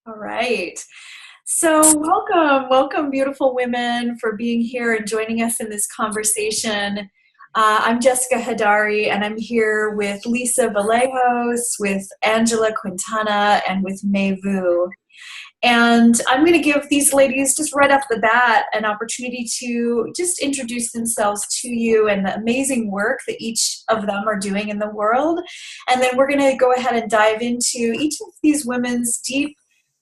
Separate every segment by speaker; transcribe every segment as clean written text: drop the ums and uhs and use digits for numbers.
Speaker 1: All right. So welcome, beautiful women, for being here and joining us in this conversation. I'm Jessica Hadari, and I'm here with Lisa Vallejos, with Angela Quintana, and with Mei Vu. And I'm going to give these ladies, just right off the bat, an opportunity to just introduce themselves to you and the amazing work that each of them are doing in the world. And then we're going to go ahead and dive into each of these women's deep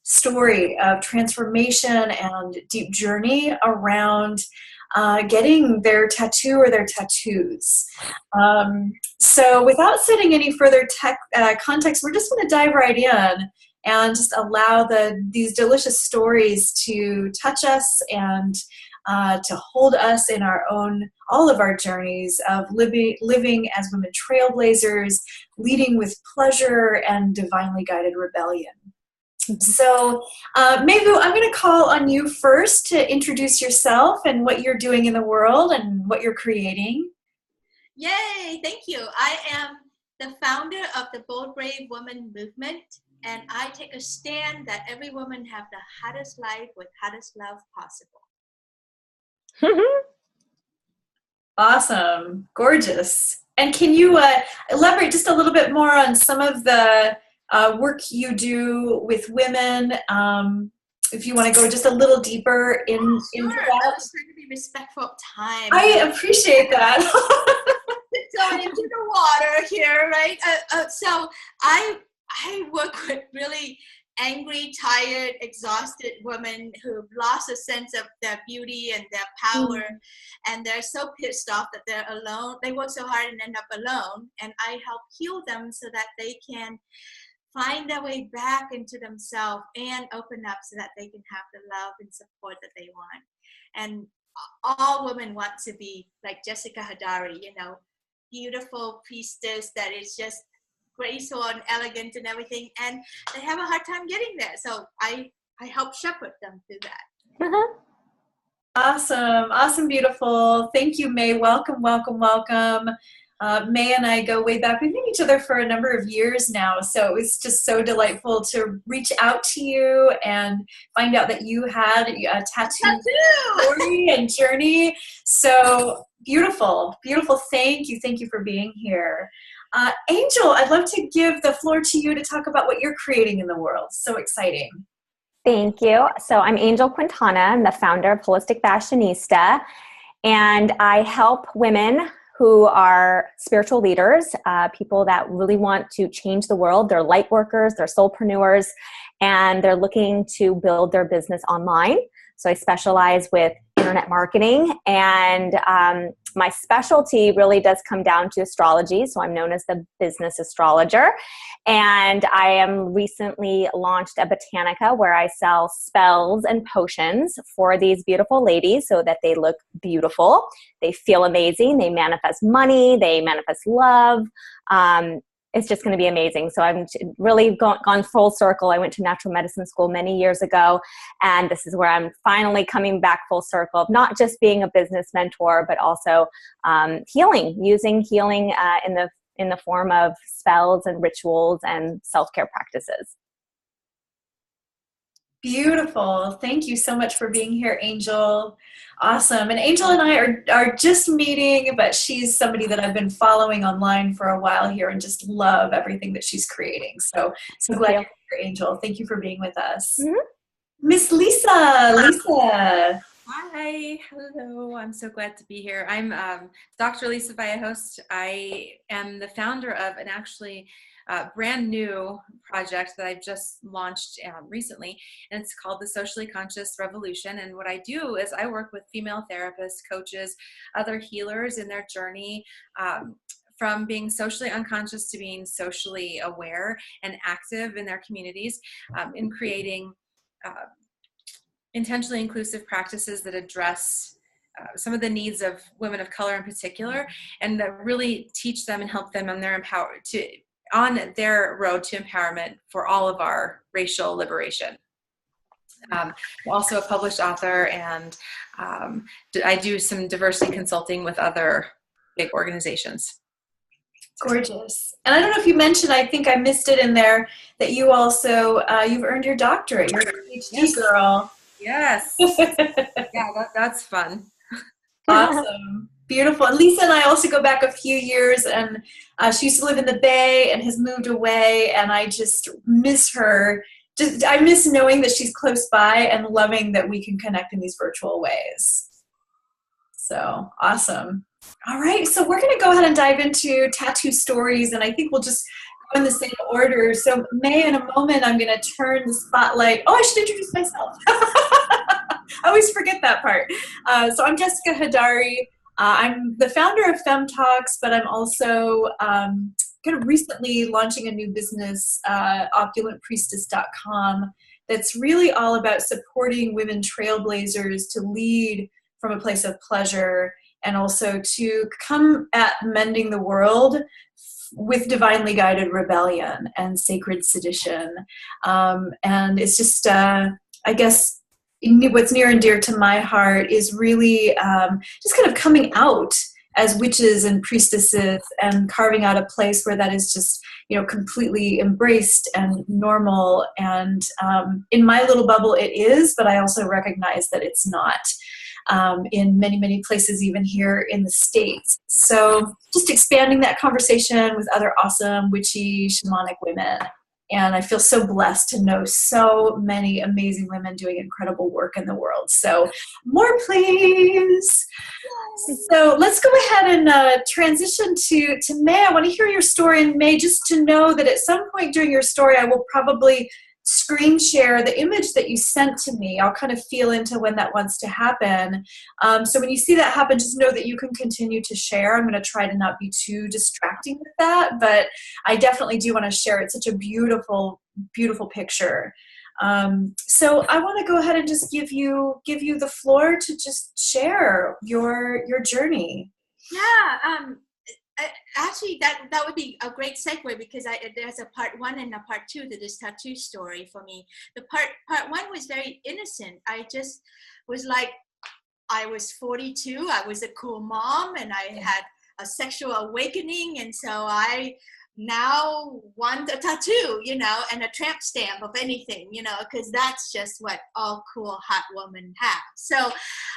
Speaker 1: story of transformation and deep journey around getting their tattoo or their tattoos. So without setting any further context, we're just going to dive right in and just allow these delicious stories to touch us and to hold us in all of our journeys of living as women trailblazers, leading with pleasure and divinely guided rebellion. So, Mei Vu, I'm going to call on you first to introduce yourself and what you're doing in the world and what you're creating.
Speaker 2: Yay, thank you. I am the founder of the Bold Brave Woman movement, and I take a stand that every woman have the hottest life with hottest love possible.
Speaker 1: Awesome. Gorgeous. And can you elaborate just a little bit more on some of the work you do with women? If you want to go just a little deeper into that.
Speaker 2: I was trying to be respectful of time.
Speaker 1: I appreciate that.
Speaker 2: Going into the water here, right? So I work with really angry, tired, exhausted women who've lost a sense of their beauty and their power, and they're so pissed off that they're alone. They work so hard and end up alone, and I help heal them so that they can find their way back into themselves and open up so that they can have the love and support that they want. And all women want to be like Jessica Hadari, beautiful priestess that is just graceful and elegant and everything, and they have a hard time getting there. So I help shepherd them through that.
Speaker 1: Awesome, beautiful. Thank you, Mei. Welcome. Mei and I go way back. We've known each other for a number of years now, so it was just so delightful to reach out to you and find out that you had a tattoo story and journey. So beautiful. Thank you for being here. Angel, I'd love to give the floor to you to talk about what you're creating in the world. So exciting.
Speaker 3: Thank you. So I'm Angel Quintana. I'm the founder of Holistic Fashionista, and I help women who are spiritual leaders, people that really want to change the world. They're light workers, they're soulpreneurs, and they're looking to build their business online. So I specialize with internet marketing, and my specialty really does come down to astrology. So I'm known as the business astrologer. And I am recently launched a botanica where I sell spells and potions for these beautiful ladies so that they look beautiful. They feel amazing. They manifest money. They manifest love. It's just going to be amazing. So I'm really gone full circle. I went to natural medicine school many years ago, and this is where I'm finally coming back full circle of not just being a business mentor, but also using healing in the form of spells and rituals and self-care practices.
Speaker 1: Beautiful. Thank you so much for being here, Angel. Awesome. And Angel and I are just meeting, but she's somebody that I've been following online for a while here and just love everything that she's creating. So glad you're here, Angel. Thank you for being with us. Miss Lisa.
Speaker 4: Hi, hello. I'm so glad to be here. I'm Dr. Lisa Vallejos. I am the founder of an actually brand new project that I've just launched recently, and it's called the Socially Conscious Revolution. And what I do is I work with female therapists, coaches, other healers in their journey from being socially unconscious to being socially aware and active in their communities, in creating intentionally inclusive practices that address some of the needs of women of color in particular, and that really teach them and help them on their road to empowerment for all of our racial liberation. I'm also a published author, and I do some diversity consulting with other big organizations.
Speaker 1: Gorgeous. And I don't know if you mentioned, I think I missed it in there, that you also, you've earned your doctorate. You're a PhD
Speaker 4: Yes.
Speaker 1: girl.
Speaker 4: Yes. Yeah, that's fun.
Speaker 1: Awesome. Beautiful. And Lisa and I also go back a few years, and she used to live in the Bay and has moved away, and I just miss her. I miss knowing that she's close by and loving that we can connect in these virtual ways. So awesome. All right, so we're going to go ahead and dive into tattoo stories, and I think we'll just go in the same order. So May, in a moment, I'm going to turn the spotlight. Oh, I should introduce myself. I always forget that part. So I'm Jessica Hadari. I'm the founder of FemTalks, but I'm also kind of recently launching a new business, opulentpriestess.com, that's really all about supporting women trailblazers to lead from a place of pleasure, and also to come at mending the world with divinely guided rebellion and sacred sedition. And it's just, I guess, what's near and dear to my heart is really just kind of coming out as witches and priestesses and carving out a place where that is just, completely embraced and normal. And in my little bubble it is, but I also recognize that it's not. In many, many places, even here in the States. So just expanding that conversation with other awesome, witchy, shamanic women. And I feel so blessed to know so many amazing women doing incredible work in the world. So more, please. So let's go ahead and transition to May. I want to hear your story. And May, just to know that at some point during your story, I will probably screen share the image that you sent to me. I'll kind of feel into when that wants to happen. So when you see that happen, just know that you can continue to share. I'm going to try to not be too distracting with that, but I definitely do want to share. It's such a beautiful, beautiful picture. So I want to go ahead and just give you the floor to just share your journey.
Speaker 2: Yeah. Actually, that would be a great segue, because there's a part 1 and a part 2 to this tattoo story for me. The part 1 was very innocent. I just was like, I was 42. I was a cool mom, and I had a sexual awakening, and so I now want a tattoo, and a tramp stamp of anything, because that's just what all cool hot women have. So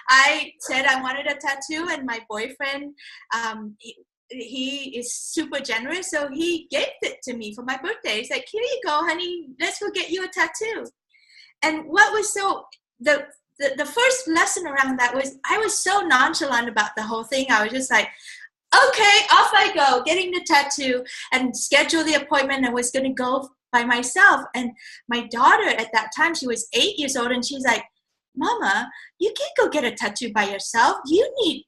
Speaker 2: I said I wanted a tattoo, and my boyfriend, he is super generous, so he gave it to me for my birthday. He's like, here you go, honey, let's go get you a tattoo. And what was so the first lesson around that was, I was so nonchalant about the whole thing. I was just like, okay, off I go, getting the tattoo, and schedule the appointment. I was going to go by myself. And my daughter at that time, she was 8 years old, and she's like, Mama, you can't go get a tattoo by yourself. You need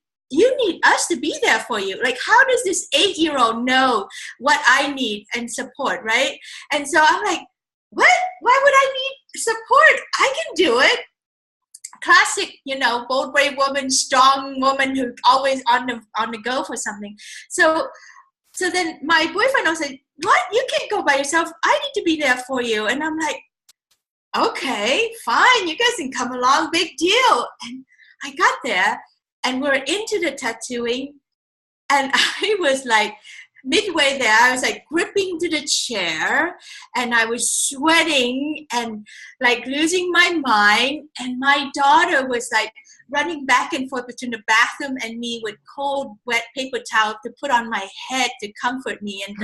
Speaker 2: us to be there for you. Like, how does this 8-year-old know what I need and support, right? And so I'm like, what? Why would I need support? I can do it. Classic, bold, brave woman, strong woman who's always on the go for something. So then my boyfriend was like, what? You can't go by yourself. I need to be there for you. And I'm like, okay, fine. You guys can come along. Big deal. And I got there, and we're into the tattooing, and I was like, midway there, I was like gripping to the chair, and I was sweating and like losing my mind. And my daughter was like running back and forth between the bathroom and me with cold, wet paper towel to put on my head to comfort me. And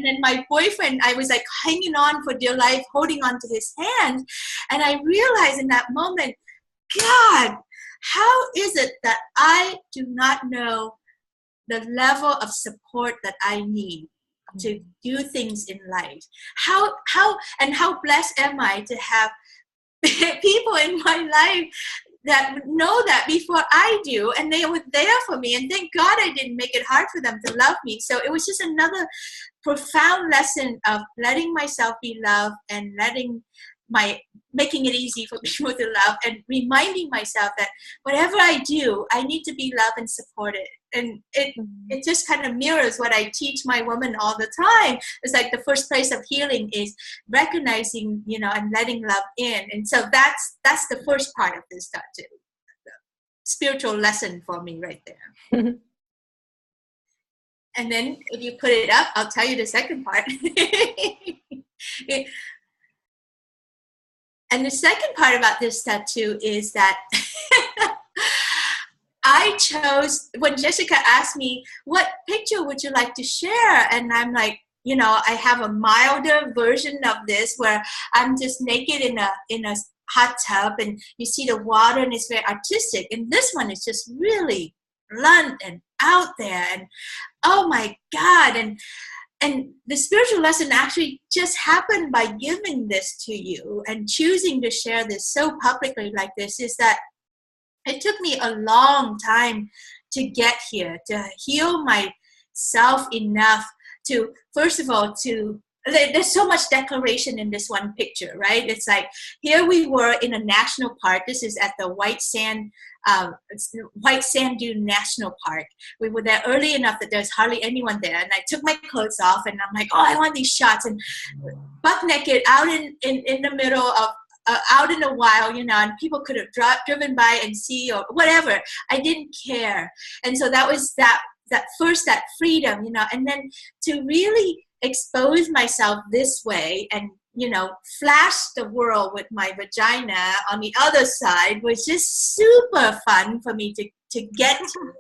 Speaker 2: then my boyfriend, I was like hanging on for dear life, holding on to his hand. And I realized in that moment, God, how is it that I do not know the level of support that I need to do things in life? How blessed am I to have people in my life that know that before I do, and they were there for me, and thank God I didn't make it hard for them to love me. So it was just another profound lesson of letting myself be loved, and making it easy for people to love, and reminding myself that whatever I do, I need to be loved and supported. And it just kind of mirrors what I teach my women all the time. It's like the first place of healing is recognizing, and letting love in. And so that's the first part of this tattoo. The spiritual lesson for me right there. And then if you put it up, I'll tell you the second part. And the second part about this tattoo is that I chose, when Jessica asked me, what picture would you like to share? And I'm like, I have a milder version of this where I'm just naked in a hot tub and you see the water and it's very artistic. And this one is just really blunt and out there. And oh my God. And the spiritual lesson actually just happened by giving this to you and choosing to share this so publicly like this, is that it took me a long time to get here, to heal myself enough to, first of all, there's so much declaration in this one picture, right? It's like, here we were in a national park. This is at the White Sand Dune National Park. We were there early enough that there's hardly anyone there. And I took my clothes off and I'm like, oh, I want these shots. And buck naked out in the middle of, out in the wild, and people could have driven by and see or whatever. I didn't care. And so that was that freedom, and then to really expose myself this way and, flash the world with my vagina on the other side was just super fun for me to get to.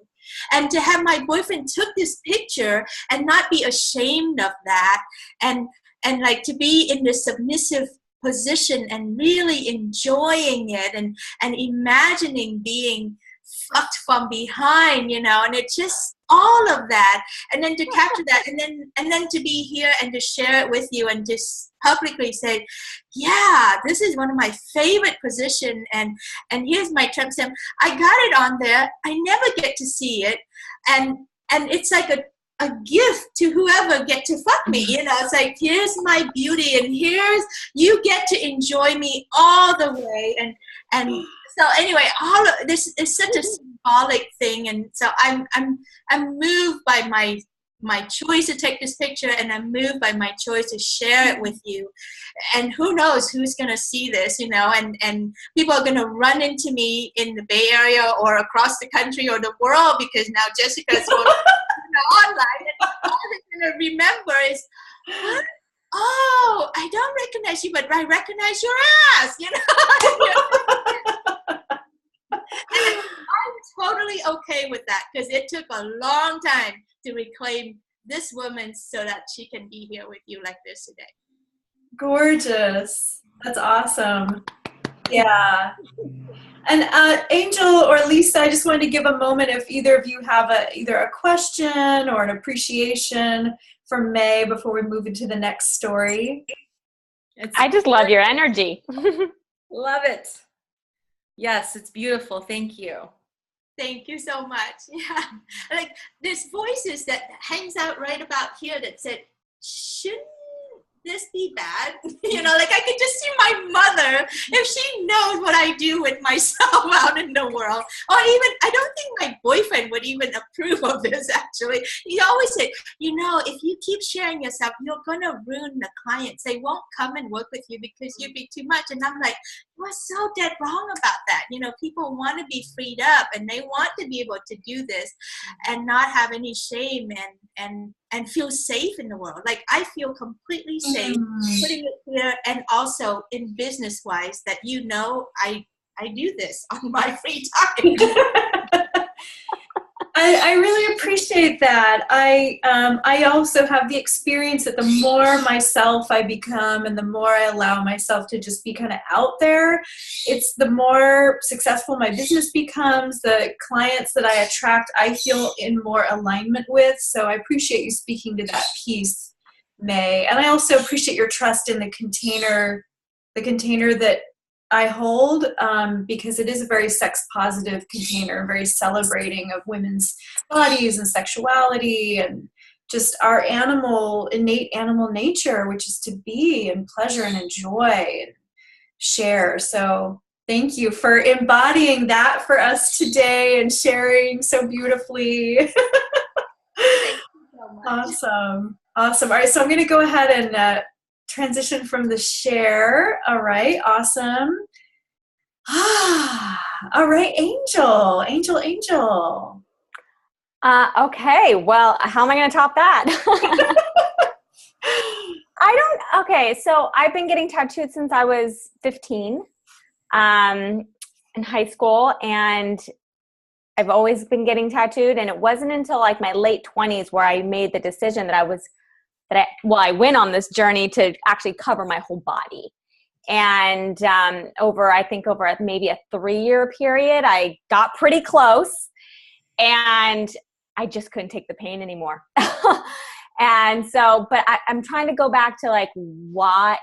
Speaker 2: And to have my boyfriend took this picture and not be ashamed of that, and like to be in this submissive position and really enjoying it and imagining being fucked from behind, and it just all of that, and then to capture that, and then to be here and to share it with you and just publicly say, yeah, this is one of my favorite position, and here's my tramp stamp. I got it on there. I never get to see it, and it's like a gift to whoever get to fuck me. It's like, here's my beauty, and here's, you get to enjoy me all the way, and so anyway, all of this is such a symbolic thing, and so I'm moved by my choice to take this picture, and I'm moved by my choice to share it with you. And who knows who's gonna see this, and people are gonna run into me in the Bay Area or across the country or the world, because now Jessica's online, and all they're gonna remember is, what? Oh, I don't recognize you, but I recognize your ass, And I'm totally okay with that, because it took a long time to reclaim this woman so that she can be here with you like this today.
Speaker 1: Gorgeous. That's awesome. Yeah. And Angel or Lisa, I just wanted to give a moment if either of you have either a question or an appreciation for May before we move into the next story.
Speaker 3: I just love your energy.
Speaker 4: Love it. Yes, it's beautiful. Thank you.
Speaker 2: Thank you so much. Yeah. Like, there's voices that hangs out right about here that said, shouldn't this be bad? Like, I could just see my mother, if she knows what I do with myself out in the world. Or even, I don't think my boyfriend would even approve of this, actually. He always said, if you keep sharing yourself, you're going to ruin the clients. They won't come and work with you because you'd be too much. And I'm like, you are so dead wrong about that. People want to be freed up, and they want to be able to do this and not have any shame and feel safe in the world. Like, I feel completely safe putting it here, and also in business wise that I do this on my free time.
Speaker 1: I really appreciate that. I also have the experience that the more myself I become and the more I allow myself to just be kind of out there, it's the more successful my business becomes, the clients that I attract I feel in more alignment with. So I appreciate you speaking to that piece, May. And I also appreciate your trust in the container that I hold, because it is a very sex positive container, very celebrating of women's bodies and sexuality and just our innate animal nature, which is to be and pleasure and enjoy and share. So thank you for embodying that for us today and sharing so beautifully.
Speaker 2: Thank you so much.
Speaker 1: Awesome. All right, so I'm going to go ahead and transition from the share. All right, awesome. All right, Angel.
Speaker 3: Okay, well, how am I going to top that? Okay, so I've been getting tattooed since I was 15 in high school, and I've always been getting tattooed, and it wasn't until like my late 20s where I made the decision I went on this journey to actually cover my whole body. And over maybe a 3-year period, I got pretty close, and I just couldn't take the pain anymore. And so, but I'm trying to go back to like, why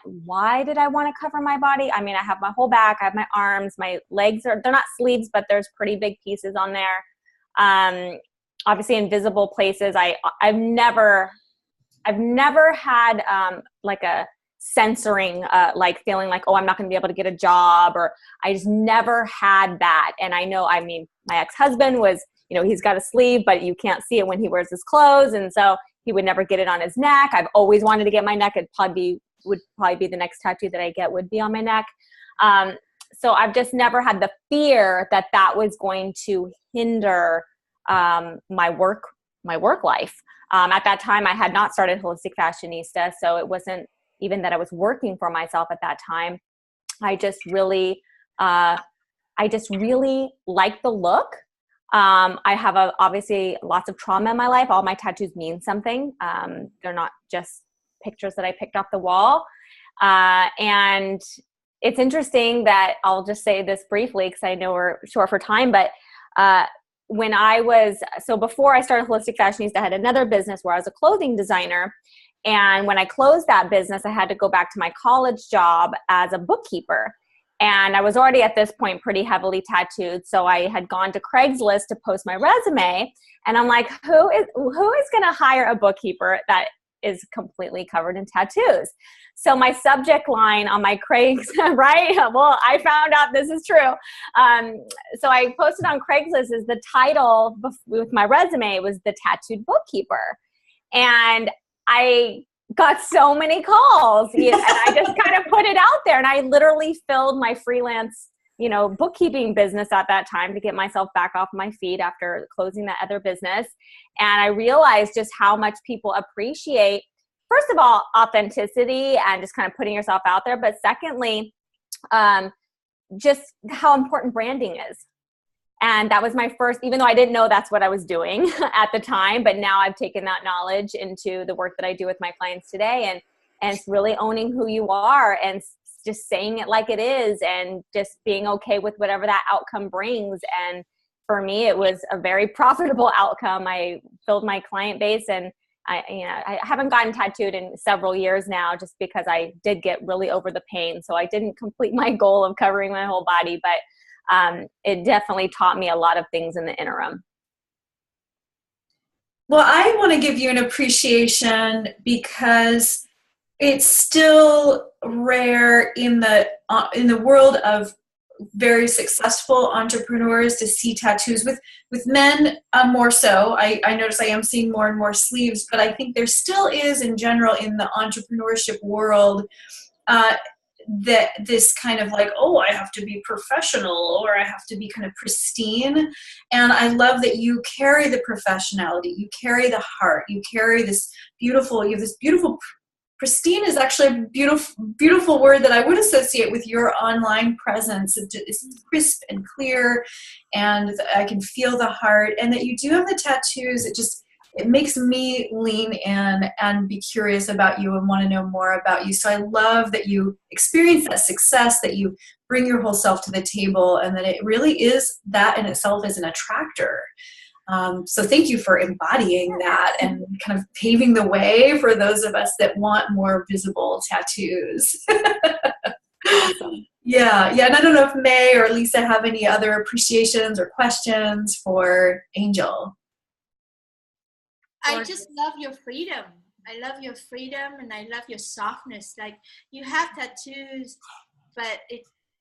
Speaker 3: did I want to cover my body? I mean, I have my whole back, I have my arms, my legs they're not sleeves, but there's pretty big pieces on there. Obviously in visible places. I've never had like a censoring, like feeling like, oh, I'm not going to be able to get a job, or I just never had that. And I know, I mean, my ex-husband was, he's got a sleeve, but you can't see it when he wears his clothes. And so he would never get it on his neck. I've always wanted to get my neck. Would probably be the next tattoo that I get would be on my neck. So I've just never had the fear that was going to hinder my work life. At that time, I had not started Holistic Fashionista, so it wasn't even that I was working for myself at that time. I just really like the look. I have obviously lots of trauma in my life. All my tattoos mean something. They're not just pictures that I picked off the wall. And it's interesting that I'll just say this briefly because I know we're short for time, but before I started Holistic Fashionista, I had another business where I was a clothing designer. And when I closed that business, I had to go back to my college job as a bookkeeper. And I was already at this point pretty heavily tattooed. So I had gone to Craigslist to post my resume. And I'm like, who is going to hire a bookkeeper that is completely covered in tattoos? So my subject line on my Craigslist, right? Well, I found out this is true. So I posted on Craigslist is the title with my resume was The Tattooed Bookkeeper. And I got so many calls, and I just kind of put it out there, and I literally filled my freelance, bookkeeping business at that time to get myself back off my feet after closing that other business. And I realized just how much people appreciate, first of all, authenticity and just kind of putting yourself out there. But secondly, just how important branding is. And that was my first, even though I didn't know that's what I was doing at the time, but now I've taken that knowledge into the work that I do with my clients today. And it's really owning who you are and just saying it like it is and just being okay with whatever that outcome brings. And for me, it was a very profitable outcome. I filled my client base, and I haven't gotten tattooed in several years now just because I did get really over the pain. So I didn't complete my goal of covering my whole body, but it definitely taught me a lot of things in the interim.
Speaker 1: Well, I want to give you an appreciation because it's still rare in the world of very successful entrepreneurs to see tattoos with men more so. I notice I am seeing more and more sleeves, but I think there still is in general in the entrepreneurship world that this kind of like, oh, I have to be professional or I have to be kind of pristine. And I love that you carry the professionality, you carry the heart, you carry this beautiful, you have this beautiful, pristine is actually a beautiful word that I would associate with your online presence. It's crisp and clear, and I can feel the heart. And that you do have the tattoos, it makes me lean in and be curious about you and want to know more about you. So I love that you experience that success, that you bring your whole self to the table, and that it really is that in itself is an attractor. So thank you for embodying that and kind of paving the way for those of us that want more visible tattoos.
Speaker 3: Awesome.
Speaker 1: Yeah. And I don't know if May or Lisa have any other appreciations or questions for Angel.
Speaker 2: I just love your freedom. I love your freedom, and I love your softness. Like, you have tattoos, but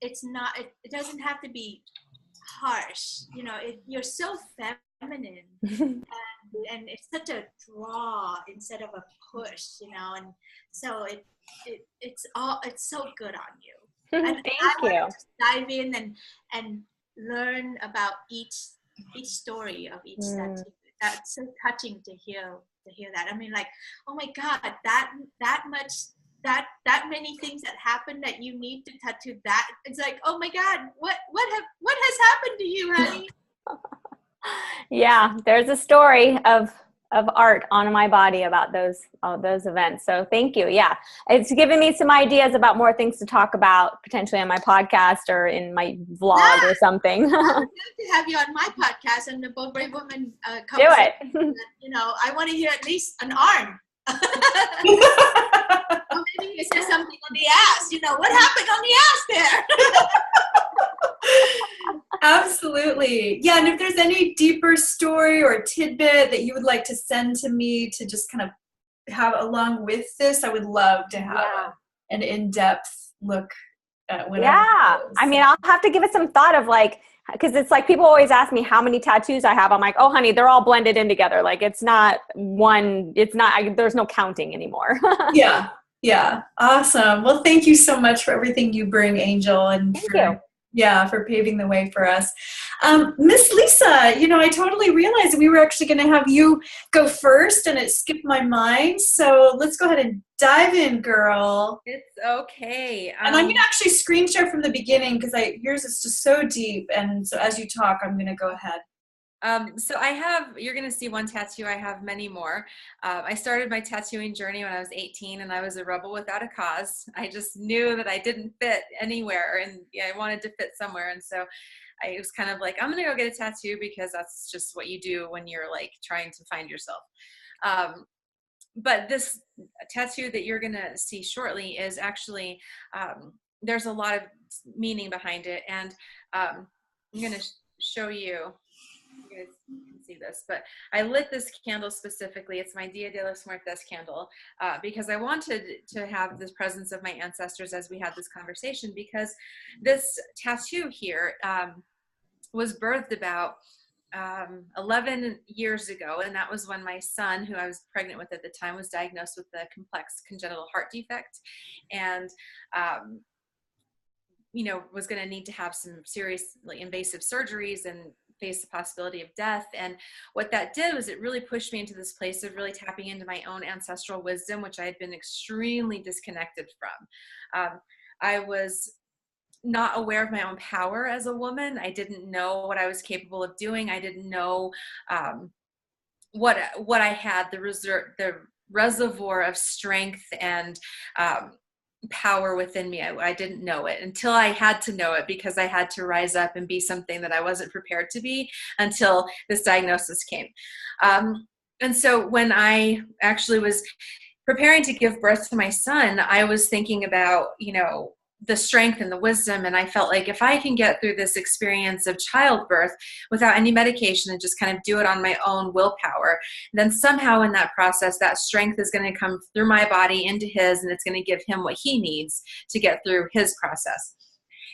Speaker 2: it's not. It doesn't have to be harsh. You're so feminine, and it's such a draw instead of a push. And so it's so good on you. And
Speaker 3: Thank
Speaker 2: I
Speaker 3: you.
Speaker 2: want to dive in and learn about each story of each tattoo. that's so touching to hear that. I mean, like, oh my God, that much, that many things that happen that you need to tattoo that. It's like, oh my God, what has happened to you, honey?
Speaker 3: Yeah, there's a story of art on my body about those events. So thank you. Yeah, it's given me some ideas about more things to talk about potentially on my podcast or in my vlog or something.
Speaker 2: I would love to have you on my podcast and the Bold Brave Woman
Speaker 3: Do it.
Speaker 2: You know, I want to hear at least an arm. Or maybe you said something on the ass. You know, what happened on the ass there?
Speaker 1: Absolutely. Yeah, and if there's any deeper story or tidbit that you would like to send to me to just kind of have along with this, I would love to have an in-depth look at whatever.
Speaker 3: Yeah. I mean, I'll have to give it some thought of like, because it's like people always ask me how many tattoos I have. I'm like, oh, honey, they're all blended in together. Like it's not one, there's no counting anymore.
Speaker 1: Yeah. Yeah. Awesome. Well, thank you so much for everything you bring, Angel. And
Speaker 3: Thank you.
Speaker 1: Yeah, for paving the way for us. Miss Lisa, you know, I totally realized we were actually going to have you go first and it skipped my mind. So let's go ahead and dive in, girl.
Speaker 4: It's okay.
Speaker 1: And I'm going to actually screen share from the beginning because yours is just so deep. And so as you talk, I'm going to go ahead.
Speaker 4: So you're going to see one tattoo. I have many more. I started my tattooing journey when I was 18 and I was a rebel without a cause. I just knew that I didn't fit anywhere and I wanted to fit somewhere. And so I was kind of like, I'm going to go get a tattoo because that's just what you do when you're like trying to find yourself. But this tattoo that you're going to see shortly is actually, there's a lot of meaning behind it. And I'm going to show you. You guys can see this, but I lit this candle specifically. It's my Dia de los Muertos candle because I wanted to have this presence of my ancestors as we had this conversation, because this tattoo here was birthed about 11 years ago, and that was when my son, who I was pregnant with at the time, was diagnosed with a complex congenital heart defect, and you know, was going to need to have some seriously invasive surgeries and face the possibility of death. And what that did was it really pushed me into this place of really tapping into my own ancestral wisdom, which I had been extremely disconnected from. I was not aware of my own power as a woman. I didn't know what I was capable of doing. I didn't know what I had, the reservoir of strength and power within me. I didn't know it until I had to know it, because I had to rise up and be something that I wasn't prepared to be until this diagnosis came. And so when I actually was preparing to give birth to my son, I was thinking about, you know, the strength and the wisdom. And I felt like if I can get through this experience of childbirth without any medication and just kind of do it on my own willpower, then somehow in that process, that strength is going to come through my body into his, and it's going to give him what he needs to get through his process.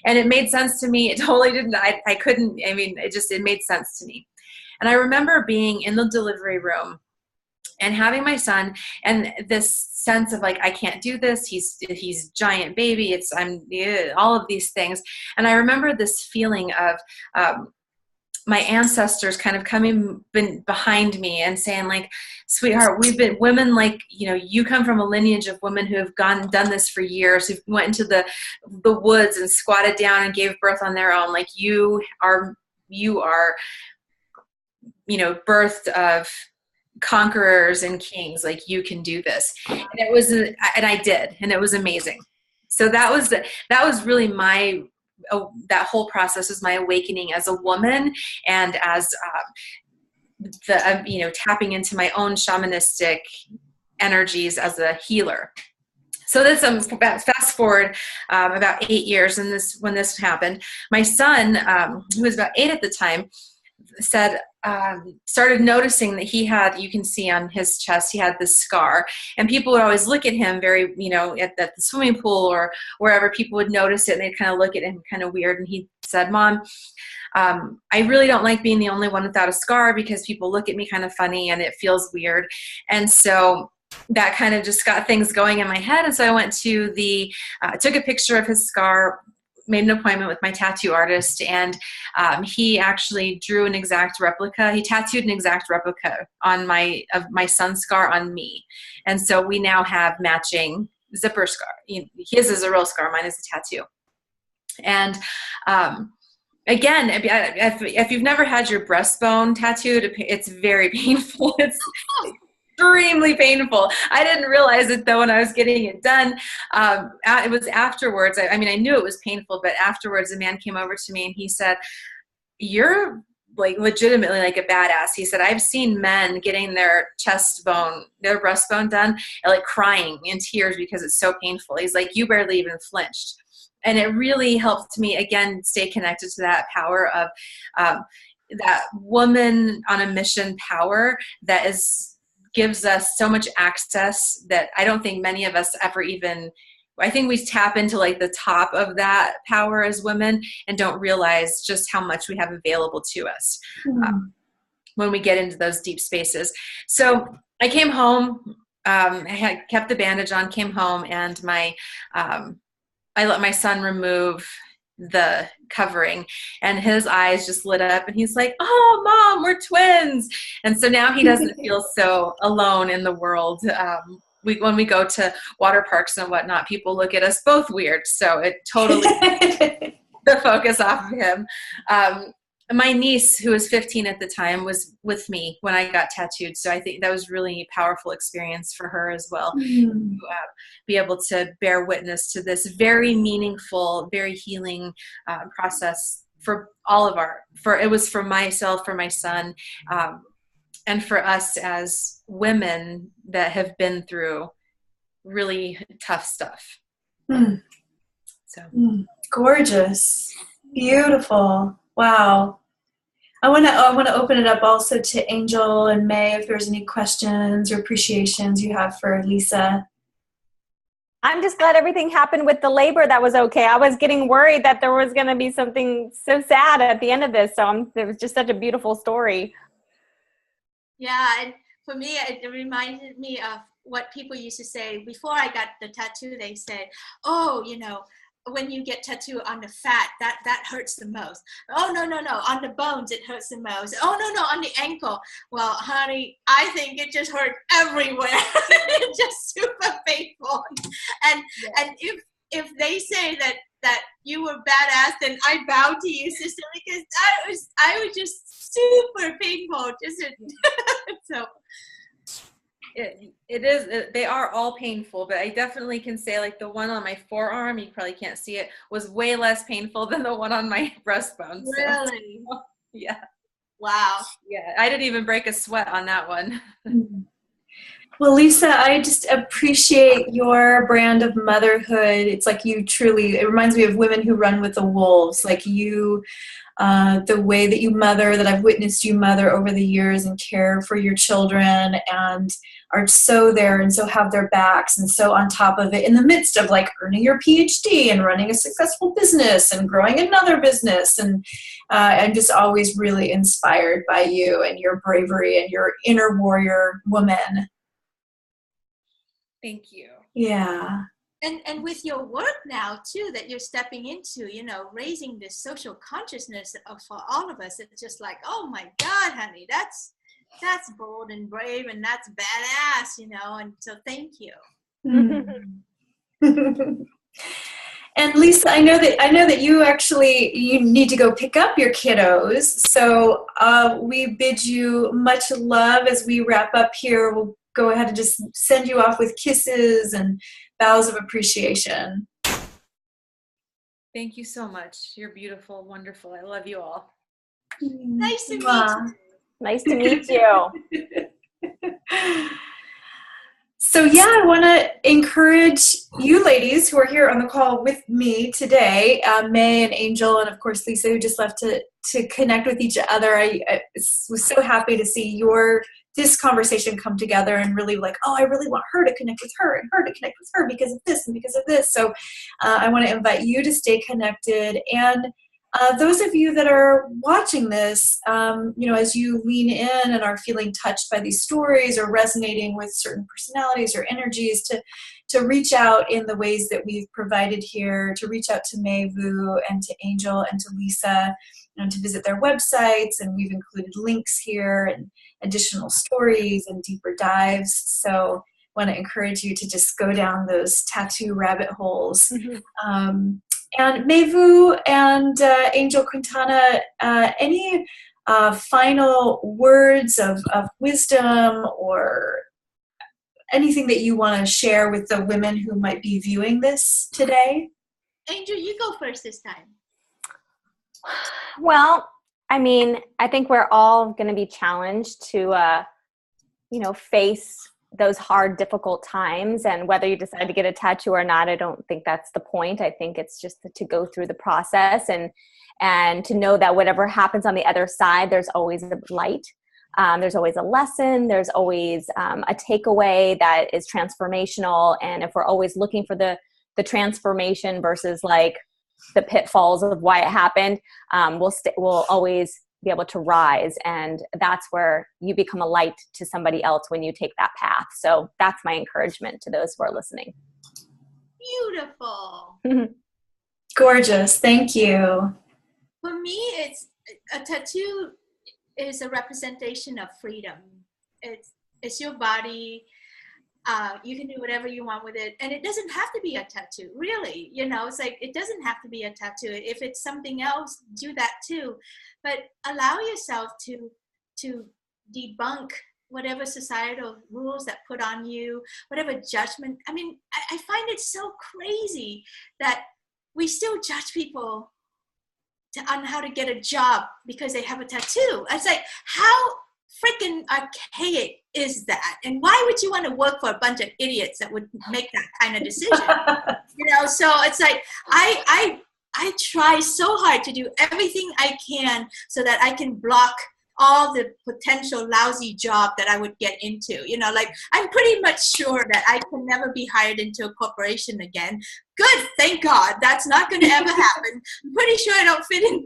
Speaker 4: And it made sense to me. It totally didn't. I couldn't, I mean, it made sense to me. And I remember being in the delivery room and having my son, and this sense of like, I can't do this. He's giant baby. All of these things. And I remember this feeling of my ancestors kind of coming behind me and saying like, sweetheart, we've been women, like, you know, you come from a lineage of women who have done this for years, who went into the woods and squatted down and gave birth on their own. Like you are, you know, birthed of conquerors and kings. Like you can do this. And it was, and I did, and it was amazing. So that was really my, that whole process was my awakening as a woman, and as you know, tapping into my own shamanistic energies as a healer. So this, fast forward about 8 years, and when this happened, my son, who was about 8 at the time, started noticing that he had, you can see on his chest, he had this scar, and people would always look at him very, you know, at the swimming pool or wherever, people would notice it and they'd kind of look at him kind of weird. And he said, Mom, I really don't like being the only one without a scar, because people look at me kind of funny and it feels weird. And so that kind of just got things going in my head. And so I went to took a picture of his scar, made an appointment with my tattoo artist, and he actually drew an exact replica. He tattooed an exact replica on my sun scar on me. And so we now have matching zipper scar. His is a real scar, mine is a tattoo. And again, if you've never had your breastbone tattooed, it's very painful. It's extremely painful. I didn't realize it though when I was getting it done. It was afterwards. I mean, I knew it was painful, but afterwards, a man came over to me and he said, "You're like legitimately like a badass." He said, "I've seen men getting their breastbone done, and like crying in tears because it's so painful." He's like, "You barely even flinched." And it really helped me, again, stay connected to that power of that woman on a mission power that gives us so much access that I don't think many of us ever even, I think we tap into like the top of that power as women and don't realize just how much we have available to us when we get into those deep spaces. So I came home, I had kept the bandage on, came home, and I let my son remove the covering, and his eyes just lit up, and he's like, "Oh, Mom, we're twins." And so now he doesn't feel so alone in the world. When we go to water parks and whatnot, people look at us both weird. So it totally the focus off of him. My niece, who was 15 at the time, was with me when I got tattooed. So I think that was really a powerful experience for her as well, to be able to bear witness to this very meaningful, very healing process for all of it was for myself, for my son, and for us as women that have been through really tough stuff. So
Speaker 1: Gorgeous. Beautiful. Wow. I want to open it up also to Angel and May if there's any questions or appreciations you have for Lisa.
Speaker 3: I'm just glad everything happened with the labor. That was okay. I was getting worried that there was going to be something so sad at the end of this. So it was just such a beautiful story.
Speaker 2: Yeah, and for me, it reminded me of what people used to say before I got the tattoo. They said, "Oh, when you get tattooed on the fat, that hurts the most. Oh, no, on the bones it hurts the most. Oh, no, on the ankle." Well, honey, I think it just hurt everywhere. It's just super painful. And if they say that you were badass, then I bow to you, sister, because I was just super painful. So.
Speaker 4: It is. They are all painful, but I definitely can say like the one on my forearm, you probably can't see it, was way less painful than the one on my breastbone.
Speaker 2: Really?
Speaker 4: So, yeah.
Speaker 2: Wow.
Speaker 4: Yeah, I didn't even break a sweat on that one.
Speaker 1: Well, Lisa, I just appreciate your brand of motherhood. It's like it reminds me of women who run with the wolves, like you. The way that you mother, that I've witnessed you mother over the years and care for your children and are so there and so have their backs and so on top of it in the midst of like earning your PhD and running a successful business and growing another business. And I'm just always really inspired by you and your bravery and your inner warrior woman.
Speaker 4: Thank you.
Speaker 1: Yeah.
Speaker 2: And with your work now too that you're stepping into, raising this social consciousness for all of us, it's just like, oh my God, honey, that's bold and brave and that's badass, and so thank you.
Speaker 1: And Lisa, I know that you need to go pick up your kiddos, so we bid you much love as we wrap up here. We'll go ahead and just send you off with kisses and bows of appreciation.
Speaker 4: Thank you so much. You're beautiful, wonderful. I love you all.
Speaker 2: Nice to meet you.
Speaker 3: Nice to meet you.
Speaker 1: So yeah, I want to encourage you ladies who are here on the call with me today, May and Angel, and of course Lisa, who just left, to connect with each other. I was so happy to see this conversation come together and really like, oh, I really want her to connect with her and her to connect with her because of this and because of this. So I want to invite you to stay connected. And those of you that are watching this, as you lean in and are feeling touched by these stories or resonating with certain personalities or energies, to reach out in the ways that we've provided here, to reach out to May Vu and to Angel and to Lisa, and to visit their websites. And we've included links here and additional stories and deeper dives. So I want to encourage you to just go down those tattoo rabbit holes. Mm-hmm. And May Vu and Angel Quintana, any final words of wisdom or anything that you want to share with the women who might be viewing this today?
Speaker 2: Angel, you go first this time.
Speaker 3: Well, I mean, I think we're all going to be challenged to, face those hard, difficult times. And whether you decide to get a tattoo or not, I don't think that's the point. I think it's just to go through the process and to know that whatever happens on the other side, there's always a light. There's always a lesson. There's always a takeaway that is transformational. And if we're always looking for the transformation versus like the pitfalls of why it happened, we'll always be able to rise. And that's where you become a light to somebody else when you take that path. So that's my encouragement to those who are listening.
Speaker 2: Beautiful.
Speaker 1: Gorgeous. Thank you.
Speaker 2: For me, it's a tattoo is a representation of freedom. It's your body. You can do whatever you want with it, and it doesn't have to be a tattoo, really. It's like, it doesn't have to be a tattoo. If it's something else, do that too, but allow yourself to debunk whatever societal rules that put on you, whatever judgment. I mean, I find it so crazy that we still judge people on how to get a job because they have a tattoo. It's like, how freaking archaic is that? And why would you want to work for a bunch of idiots that would make that kind of decision? So it's like, I try so hard to do everything I can so that I can block all the potential lousy job that I would get into. I'm pretty much sure that I can never be hired into a corporation again. Good, thank God. That's not going to ever happen. I'm pretty sure I don't fit in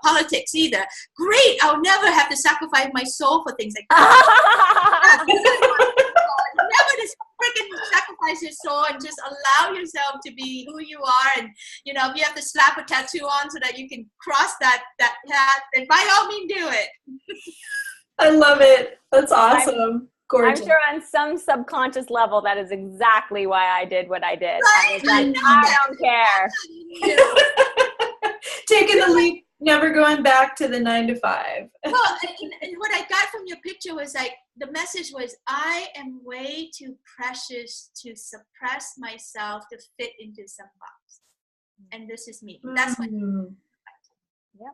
Speaker 2: politics either. Great, I'll never have to sacrifice my soul for things like that. Never just freaking sacrifice your soul and just allow yourself to be who you are. And if you have to slap a tattoo on so that you can cross that path, then by all means do it.
Speaker 1: I love it. That's awesome. Gorgeous.
Speaker 3: I'm sure on some subconscious level that is exactly why I did what I did.
Speaker 2: Right?
Speaker 3: I don't care.
Speaker 1: Taking the leap, never going back to the 9 to 5.
Speaker 2: Well, and what I got from your picture was like, the message was, I am way too precious to suppress myself to fit into some box. And this is me. That's what.
Speaker 3: Yep.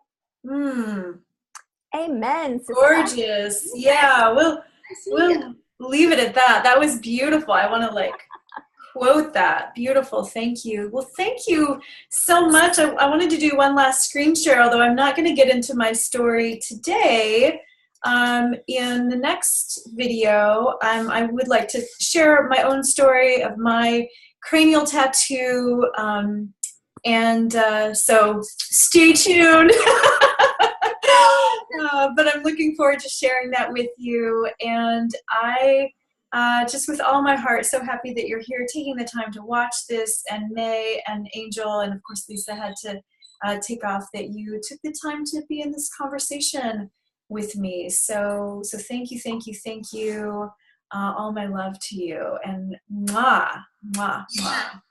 Speaker 3: Amen. Sister.
Speaker 1: Gorgeous. Yeah, we'll leave it at that. That was beautiful. I want to quote that. Beautiful. Thank you. Well, thank you so much. I wanted to do one last screen share, although I'm not going to get into my story today. In the next video, I would like to share my own story of my cranial tattoo. So stay tuned. But I'm looking forward to sharing that with you. And I, just with all my heart, so happy that you're here taking the time to watch this. And May and Angel, and of course Lisa had to take off, that you took the time to be in this conversation with me. So thank you, thank you, thank you. All my love to you. And mwah, mwah, mwah.